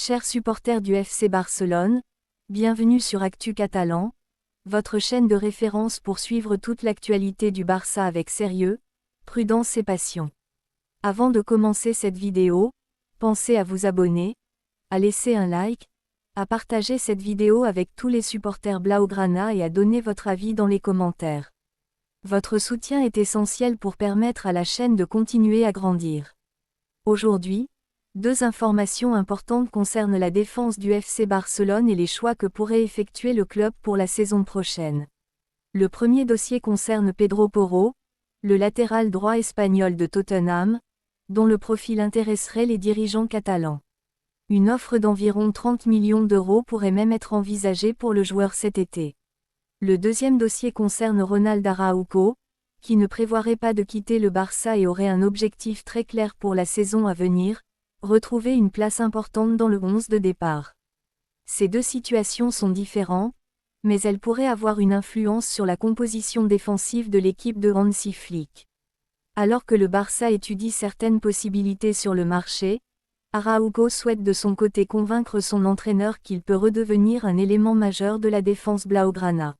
Chers supporters du FC Barcelone, bienvenue sur Actu Catalan, votre chaîne de référence pour suivre toute l'actualité du Barça avec sérieux, prudence et passion. Avant de commencer cette vidéo, pensez à vous abonner, à laisser un like, à partager cette vidéo avec tous les supporters Blaugrana et à donner votre avis dans les commentaires. Votre soutien est essentiel pour permettre à la chaîne de continuer à grandir. Aujourd'hui, deux informations importantes concernent la défense du FC Barcelone et les choix que pourrait effectuer le club pour la saison prochaine. Le premier dossier concerne Pedro Porro, le latéral droit espagnol de Tottenham, dont le profil intéresserait les dirigeants catalans. Une offre d'environ 30 millions d'euros pourrait même être envisagée pour le joueur cet été. Le deuxième dossier concerne Ronald Araujo, qui ne prévoirait pas de quitter le Barça et aurait un objectif très clair pour la saison à venir, retrouver une place importante dans le 11 de départ. Ces deux situations sont différentes, mais elles pourraient avoir une influence sur la composition défensive de l'équipe de Hansi Flick. Alors que le Barça étudie certaines possibilités sur le marché, Araujo souhaite de son côté convaincre son entraîneur qu'il peut redevenir un élément majeur de la défense blaugrana.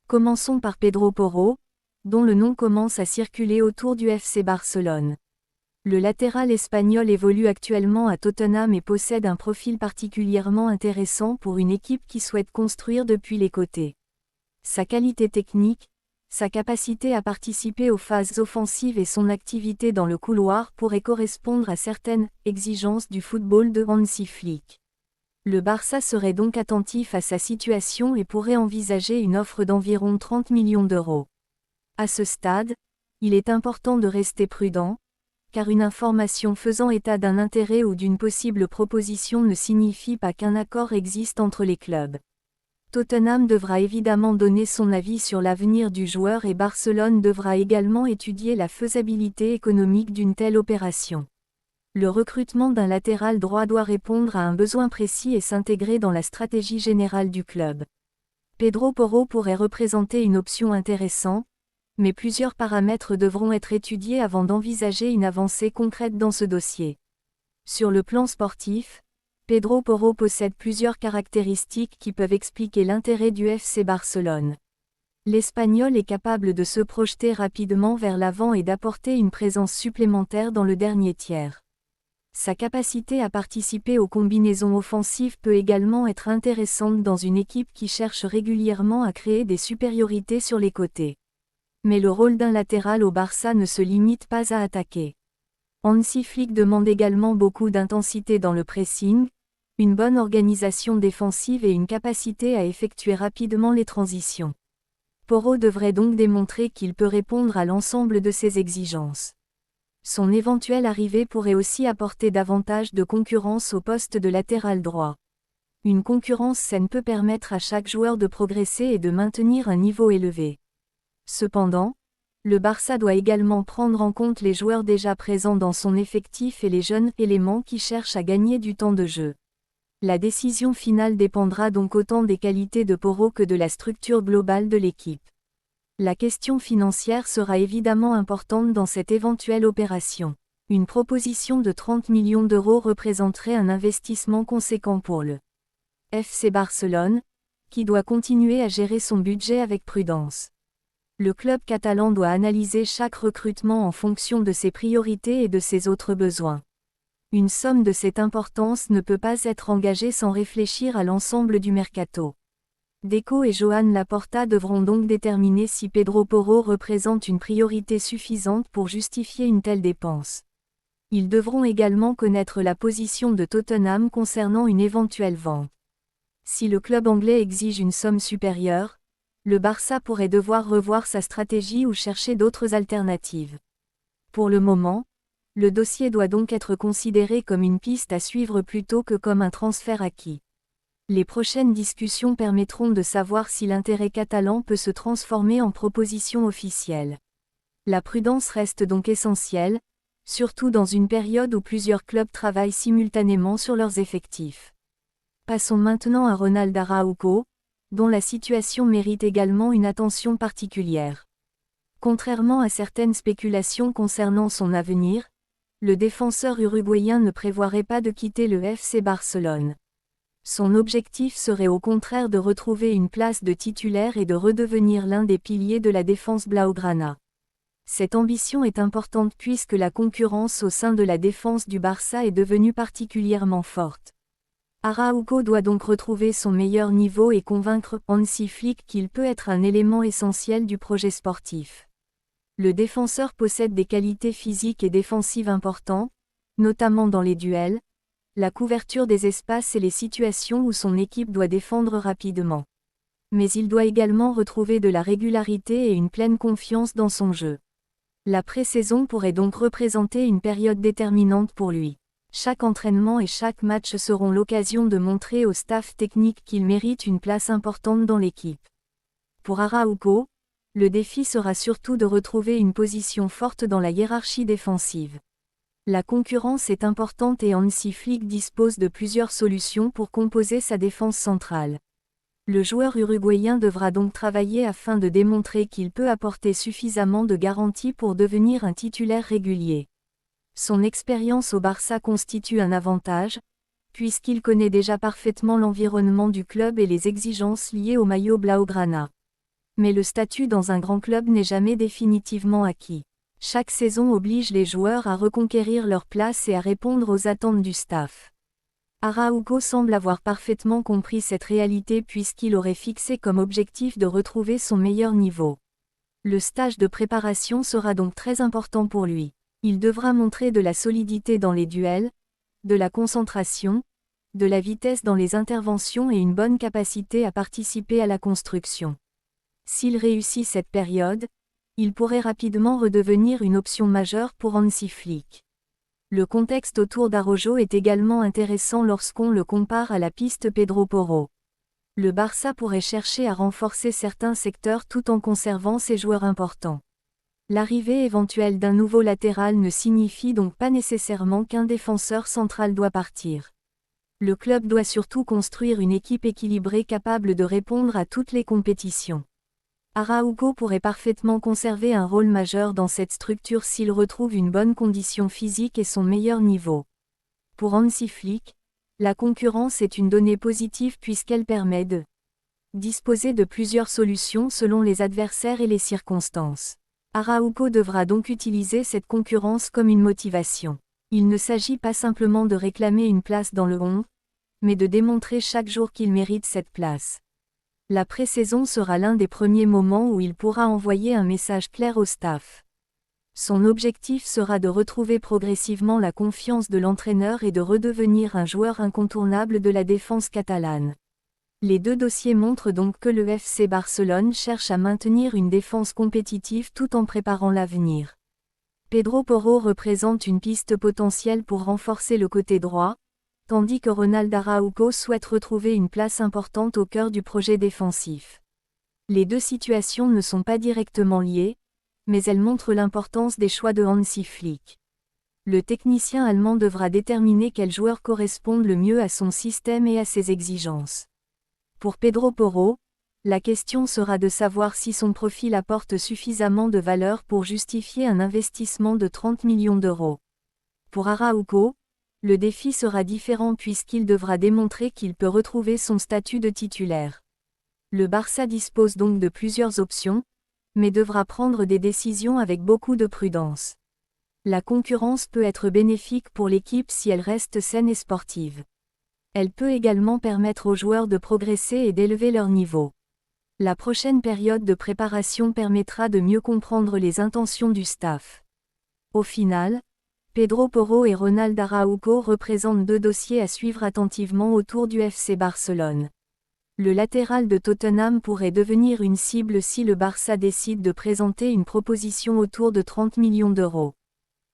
Commençons par Pedro Porro, dont le nom commence à circuler autour du FC Barcelone. Le latéral espagnol évolue actuellement à Tottenham et possède un profil particulièrement intéressant pour une équipe qui souhaite construire depuis les côtés. Sa qualité technique, sa capacité à participer aux phases offensives et son activité dans le couloir pourraient correspondre à certaines exigences du football de Hansi Flick. Le Barça serait donc attentif à sa situation et pourrait envisager une offre d'environ 30 millions d'euros. À ce stade, il est important de rester prudent, car une information faisant état d'un intérêt ou d'une possible proposition ne signifie pas qu'un accord existe entre les clubs. Tottenham devra évidemment donner son avis sur l'avenir du joueur et Barcelone devra également étudier la faisabilité économique d'une telle opération. Le recrutement d'un latéral droit doit répondre à un besoin précis et s'intégrer dans la stratégie générale du club. Pedro Porro pourrait représenter une option intéressante, mais plusieurs paramètres devront être étudiés avant d'envisager une avancée concrète dans ce dossier. Sur le plan sportif, Pedro Porro possède plusieurs caractéristiques qui peuvent expliquer l'intérêt du FC Barcelone. L'Espagnol est capable de se projeter rapidement vers l'avant et d'apporter une présence supplémentaire dans le dernier tiers. Sa capacité à participer aux combinaisons offensives peut également être intéressante dans une équipe qui cherche régulièrement à créer des supériorités sur les côtés. Mais le rôle d'un latéral au Barça ne se limite pas à attaquer. Hansi Flick demande également beaucoup d'intensité dans le pressing, une bonne organisation défensive et une capacité à effectuer rapidement les transitions. Porro devrait donc démontrer qu'il peut répondre à l'ensemble de ces exigences. Son éventuelle arrivée pourrait aussi apporter davantage de concurrence au poste de latéral droit. Une concurrence saine peut permettre à chaque joueur de progresser et de maintenir un niveau élevé. Cependant, le Barça doit également prendre en compte les joueurs déjà présents dans son effectif et les jeunes éléments qui cherchent à gagner du temps de jeu. La décision finale dépendra donc autant des qualités de Porro que de la structure globale de l'équipe. La question financière sera évidemment importante dans cette éventuelle opération. Une proposition de 30 millions d'euros représenterait un investissement conséquent pour le FC Barcelone, qui doit continuer à gérer son budget avec prudence. Le club catalan doit analyser chaque recrutement en fonction de ses priorités et de ses autres besoins. Une somme de cette importance ne peut pas être engagée sans réfléchir à l'ensemble du mercato. Deco et Joan Laporta devront donc déterminer si Pedro Porro représente une priorité suffisante pour justifier une telle dépense. Ils devront également connaître la position de Tottenham concernant une éventuelle vente. Si le club anglais exige une somme supérieure, le Barça pourrait devoir revoir sa stratégie ou chercher d'autres alternatives. Pour le moment, le dossier doit donc être considéré comme une piste à suivre plutôt que comme un transfert acquis. Les prochaines discussions permettront de savoir si l'intérêt catalan peut se transformer en proposition officielle. La prudence reste donc essentielle, surtout dans une période où plusieurs clubs travaillent simultanément sur leurs effectifs. Passons maintenant à Ronald Araujo, dont la situation mérite également une attention particulière. Contrairement à certaines spéculations concernant son avenir, le défenseur uruguayen ne prévoirait pas de quitter le FC Barcelone. Son objectif serait au contraire de retrouver une place de titulaire et de redevenir l'un des piliers de la défense blaugrana. Cette ambition est importante puisque la concurrence au sein de la défense du Barça est devenue particulièrement forte. Araujo doit donc retrouver son meilleur niveau et convaincre Hansi Flick qu'il peut être un élément essentiel du projet sportif. Le défenseur possède des qualités physiques et défensives importantes, notamment dans les duels, la couverture des espaces et les situations où son équipe doit défendre rapidement. Mais il doit également retrouver de la régularité et une pleine confiance dans son jeu. La pré-saison pourrait donc représenter une période déterminante pour lui. Chaque entraînement et chaque match seront l'occasion de montrer au staff technique qu'il mérite une place importante dans l'équipe. Pour Araujo, le défi sera surtout de retrouver une position forte dans la hiérarchie défensive. La concurrence est importante et Hansi Flick dispose de plusieurs solutions pour composer sa défense centrale. Le joueur uruguayen devra donc travailler afin de démontrer qu'il peut apporter suffisamment de garanties pour devenir un titulaire régulier. Son expérience au Barça constitue un avantage, puisqu'il connaît déjà parfaitement l'environnement du club et les exigences liées au maillot blaugrana. Mais le statut dans un grand club n'est jamais définitivement acquis. Chaque saison oblige les joueurs à reconquérir leur place et à répondre aux attentes du staff. Araujo semble avoir parfaitement compris cette réalité puisqu'il aurait fixé comme objectif de retrouver son meilleur niveau. Le stage de préparation sera donc très important pour lui. Il devra montrer de la solidité dans les duels, de la concentration, de la vitesse dans les interventions et une bonne capacité à participer à la construction. S'il réussit cette période, il pourrait rapidement redevenir une option majeure pour Hansi Flick. Le contexte autour d'Araujo est également intéressant lorsqu'on le compare à la piste Pedro Porro. Le Barça pourrait chercher à renforcer certains secteurs tout en conservant ses joueurs importants. L'arrivée éventuelle d'un nouveau latéral ne signifie donc pas nécessairement qu'un défenseur central doit partir. Le club doit surtout construire une équipe équilibrée capable de répondre à toutes les compétitions. Araujo pourrait parfaitement conserver un rôle majeur dans cette structure s'il retrouve une bonne condition physique et son meilleur niveau. Pour Hansi Flick, la concurrence est une donnée positive puisqu'elle permet de disposer de plusieurs solutions selon les adversaires et les circonstances. Araujo devra donc utiliser cette concurrence comme une motivation. Il ne s'agit pas simplement de réclamer une place dans le 11, mais de démontrer chaque jour qu'il mérite cette place. La pré-saison sera l'un des premiers moments où il pourra envoyer un message clair au staff. Son objectif sera de retrouver progressivement la confiance de l'entraîneur et de redevenir un joueur incontournable de la défense catalane. Les deux dossiers montrent donc que le FC Barcelone cherche à maintenir une défense compétitive tout en préparant l'avenir. Pedro Porro représente une piste potentielle pour renforcer le côté droit, tandis que Ronald Araujo souhaite retrouver une place importante au cœur du projet défensif. Les deux situations ne sont pas directement liées, mais elles montrent l'importance des choix de Hansi Flick. Le technicien allemand devra déterminer quels joueurs correspondent le mieux à son système et à ses exigences. Pour Pedro Porro, la question sera de savoir si son profil apporte suffisamment de valeur pour justifier un investissement de 30 millions d'euros. Pour Araujo, le défi sera différent puisqu'il devra démontrer qu'il peut retrouver son statut de titulaire. Le Barça dispose donc de plusieurs options, mais devra prendre des décisions avec beaucoup de prudence. La concurrence peut être bénéfique pour l'équipe si elle reste saine et sportive. Elle peut également permettre aux joueurs de progresser et d'élever leur niveau. La prochaine période de préparation permettra de mieux comprendre les intentions du staff. Au final, Pedro Porro et Ronald Araujo représentent deux dossiers à suivre attentivement autour du FC Barcelone. Le latéral de Tottenham pourrait devenir une cible si le Barça décide de présenter une proposition autour de 30 millions d'euros.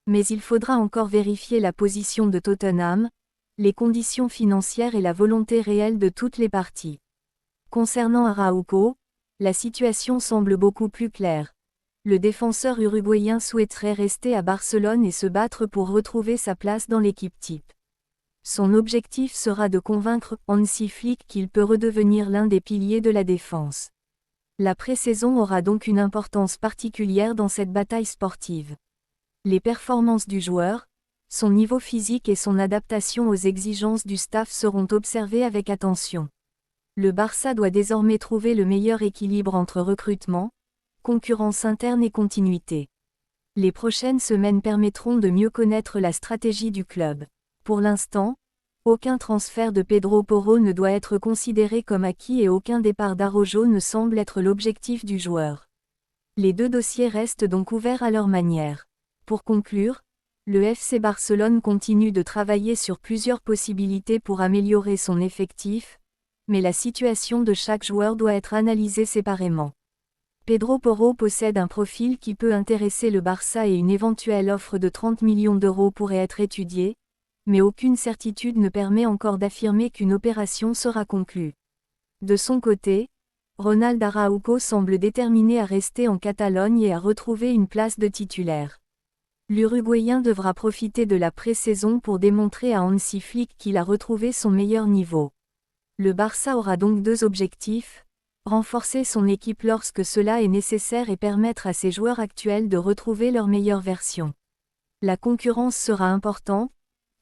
Mais il faudra encore vérifier la position de Tottenham, les conditions financières et la volonté réelle de toutes les parties. Concernant Araujo, la situation semble beaucoup plus claire. Le défenseur uruguayen souhaiterait rester à Barcelone et se battre pour retrouver sa place dans l'équipe type. Son objectif sera de convaincre Hansi Flick qu'il peut redevenir l'un des piliers de la défense. La pré-saison aura donc une importance particulière dans cette bataille sportive. Les performances du joueur, son niveau physique et son adaptation aux exigences du staff seront observés avec attention. Le Barça doit désormais trouver le meilleur équilibre entre recrutement, concurrence interne et continuité. Les prochaines semaines permettront de mieux connaître la stratégie du club. Pour l'instant, aucun transfert de Pedro Porro ne doit être considéré comme acquis et aucun départ d'Araujo ne semble être l'objectif du joueur. Les deux dossiers restent donc ouverts à leur manière. Pour conclure, le FC Barcelone continue de travailler sur plusieurs possibilités pour améliorer son effectif, mais la situation de chaque joueur doit être analysée séparément. Pedro Porro possède un profil qui peut intéresser le Barça et une éventuelle offre de 30 millions d'euros pourrait être étudiée, mais aucune certitude ne permet encore d'affirmer qu'une opération sera conclue. De son côté, Ronald Araujo semble déterminé à rester en Catalogne et à retrouver une place de titulaire. L'Uruguayen devra profiter de la pré-saison pour démontrer à Hansi Flick qu'il a retrouvé son meilleur niveau. Le Barça aura donc deux objectifs: renforcer son équipe lorsque cela est nécessaire et permettre à ses joueurs actuels de retrouver leur meilleure version. La concurrence sera importante,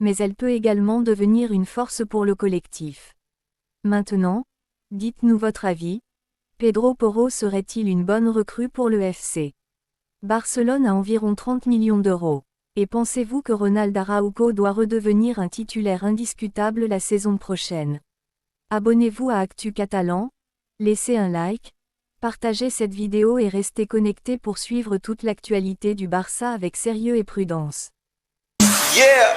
mais elle peut également devenir une force pour le collectif. Maintenant, dites-nous votre avis. Pedro Porro serait-il une bonne recrue pour le FC Barcelone à environ 30 millions d'euros. Et pensez-vous que Ronald Araujo doit redevenir un titulaire indiscutable la saison prochaine? Abonnez-vous à Actu Catalan, laissez un like, partagez cette vidéo et restez connectés pour suivre toute l'actualité du Barça avec sérieux et prudence. Yeah!